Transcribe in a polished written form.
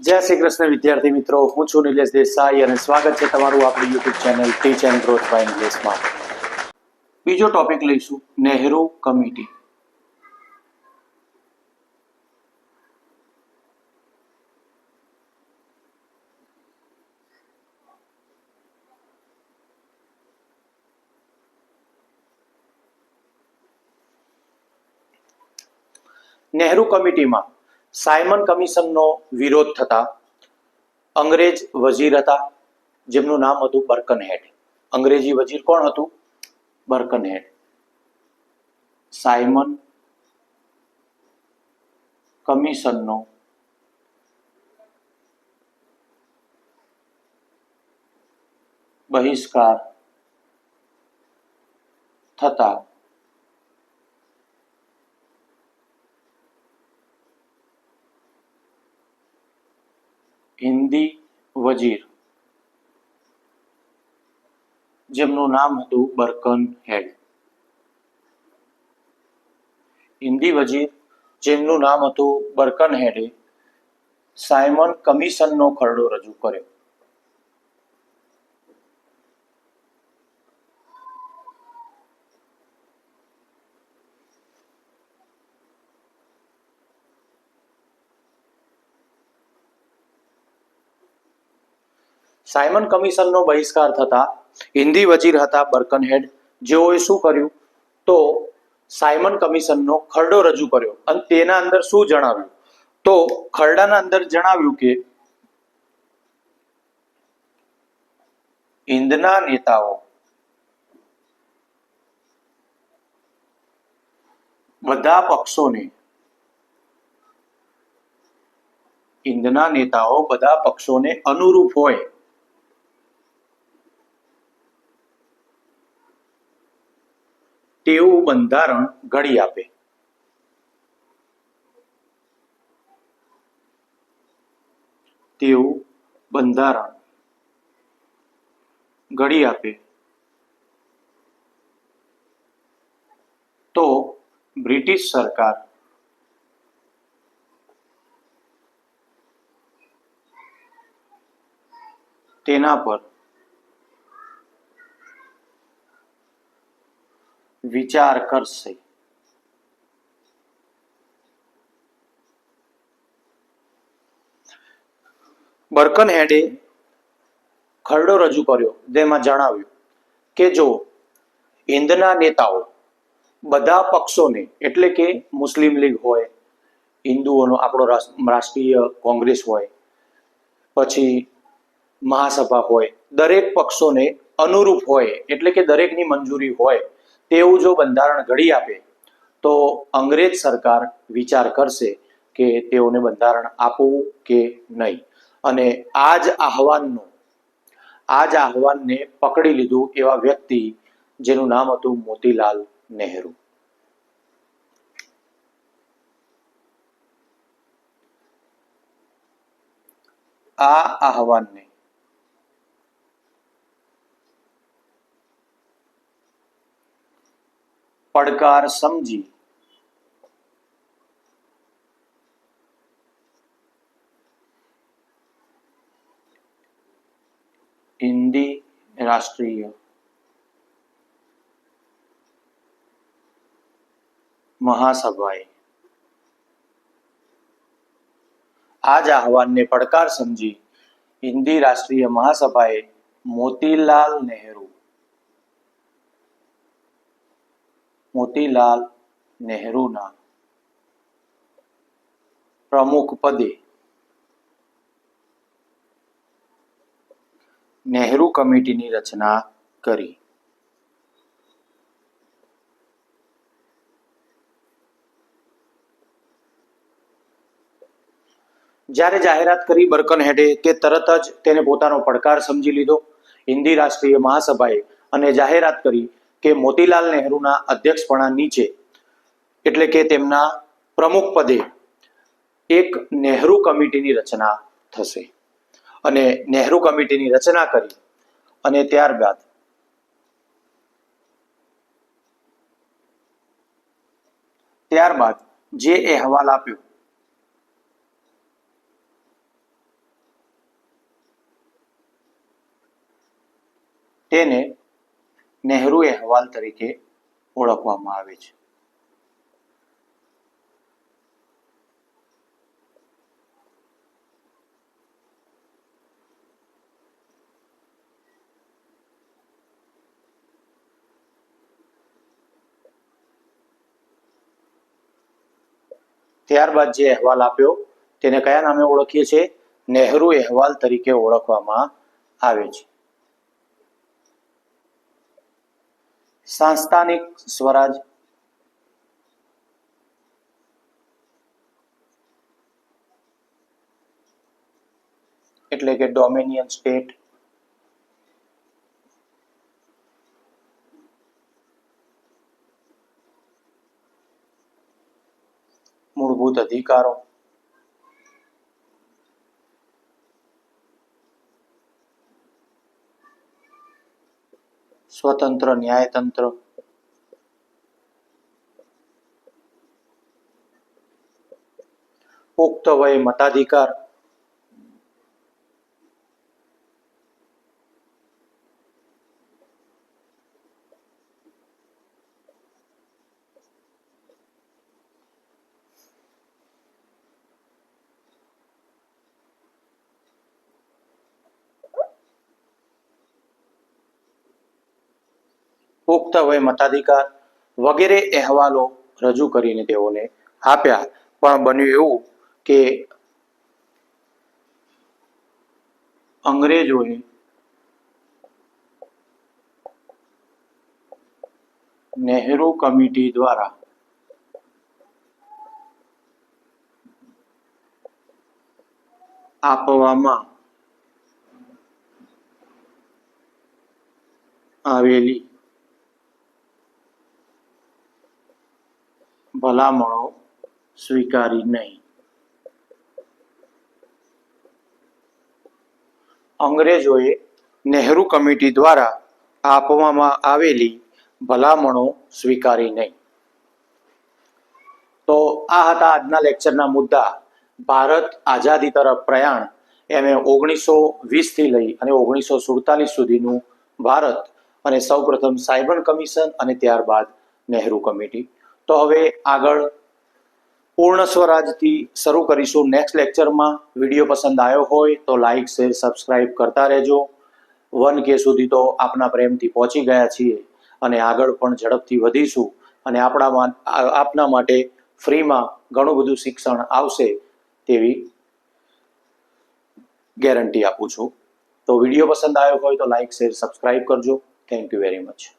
જય શ્રી કૃષ્ણ વિદ્યાર્થી મિત્રો, હું છું નિલેશ દેસાઈ અને સ્વાગત છે તમારું આપણી YouTube channel teach and growth by ઇંગ્લિશમાં. બીજો ટોપિક લઈશું નહેરુ કમિટી. નહેરુ કમિટીમાં સાયમન કમિશનનો વિરોધ થતા અંગ્રેજ વજીર હતા જેમનું નામ હતું બર્કનહેડ. અંગ્રેજી વજીર કોણ હતું? બર્કનહેડ. સાયમન કમિશનનો બહિષ્કાર થતા હિન્દી વજીર જેમનું નામ હતું બર્કનહેડ. હિન્દી વજીર જેમનું નામ હતું બર્કનહેડે સાયમન કમિશનનો ખરડો રજૂ કર્યો. સાયમન કમિશનનો બહિષ્કાર થતા હિન્દી વજીર હતા બર્કનહેડ, જેઓએ શું કર્યું તો સાયમન કમિશનનો ખરડો રજૂ કર્યો અને તેના અંદર શું જણાવ્યું તો ખરડાના અંદર જણાવ્યું કે હિન્દના નેતાઓ બધા પક્ષોને હિન્દના નેતાઓ બધા પક્ષોને અનુરૂપ હોય તેવું બંધારણ ઘડી આપે. તેવું બંધારણ ઘડી આપે તો બ્રિટિશ સરકાર તેના પર વિચાર કરશે. બર્કનહેડે ખરડો રજૂ કર્યો જેમાં જણાવ્યું કે જો હિન્દના નેતાઓ બધા પક્ષોને એટલે કે મુસ્લિમ લીગ હોય, હિન્દુઓનો આપણો રાષ્ટ્રીય કોંગ્રેસ હોય, પછી મહાસભા હોય, દરેક પક્ષોને અનુરૂપ હોય એટલે કે દરેકની મંજૂરી હોય તેવું જો બંધારણ ઘડી આપે તો અંગ્રેજ સરકાર વિચાર કરશે કે તેઓને બંધારણ આપવું કે નહીં. અને આ જ આહવાનને પકડી લીધું એવા વ્યક્તિ જેનું નામ હતું મોતીલાલ નહેરુ. આ આહવાનને પડકાર સમજી હિન્દી રાષ્ટ્રીય મહાસભાએ આ જ આહવાનને પડકાર સમજી હિન્દી રાષ્ટ્રીય મહાસભાએ મોતીલાલ નહેરુના પ્રમુખ પદે નહેરુ કમિટીની રચના કરી. જ્યારે જાહેરાત કરી બર્કનહેડે કે તરત જ તેને પોતાનો પડકાર સમજી લીધો હિન્દી રાષ્ટ્રીય મહાસભાએ અને જાહેરાત કરી કે મોતીલાલ નહેરુના અધ્યક્ષપણા નીચે એટલે કે તેમના પ્રમુખ પદે એક નહેરુ કમિટીની રચના થશે. અને નહેરુ કમિટીની રચના કરી અને ત્યારબાદ જે અહેવાલ આપ્યો તેને નહેરુ અહેવાલ તરીકે ઓળખવામાં આવે છે. ત્યારબાદ જે અહેવાલ આપ્યો તેને કયા નામે ઓળખીએ છીએ? નહેરુ અહેવાલ તરીકે ઓળખવામાં આવે છે. સંસ્થાનિક સ્વરાજ એટલે કે ડોમિનિયન સ્ટેટ. મૂળભૂત અધિકારો, સ્વતંત્ર ન્યાયતંત્ર, પુખ્ત વય મતાધિકાર, પુખ્ત વય મતાધિકાર વગેરે અહેવાલો રજૂ કરીને તેઓને આપ્યા. પણ બન્યું એવું કે અંગ્રેજોએ નહેરુ કમિટી દ્વારા આપવામાં આવેલી ભલામણો સ્વીકારી નહીં. અંગ્રેજોએ નહેરુ કમિટી દ્વારા આપવામાં આવેલી ભલામણો સ્વીકારી નહીં. તો આ હતા આજના લેક્ચરના મુદ્દા. ભારત આઝાદી તરફ પ્રયાણ એમ 1920 થી લઈ અને 1947 સુધીનું ભારત અને સૌપ્રથમ સાયમન કમિશન અને ત્યારબાદ નહેરુ કમિટી. તો હવે આગળ પૂર્ણ સ્વરાજથી શરૂ કરીશું નેક્સ્ટ લેક્ચરમાં. વિડીયો પસંદ આવ્યો હોય તો લાઈક શેર સબસ્ક્રાઇબ કરતા રહેજો. 1K સુધી તો આપના પ્રેમથી પહોંચી ગયા છીએ અને આગળ પણ ઝડપથી વધીશું અને આપના માટે ફ્રીમાં ઘણું બધું શિક્ષણ આવશે તેવી ગેરંટી આપું છું. તો વિડીયો પસંદ આવ્યો હોય તો લાઈક શેર સબસ્ક્રાઇબ કરજો. Thank you very much.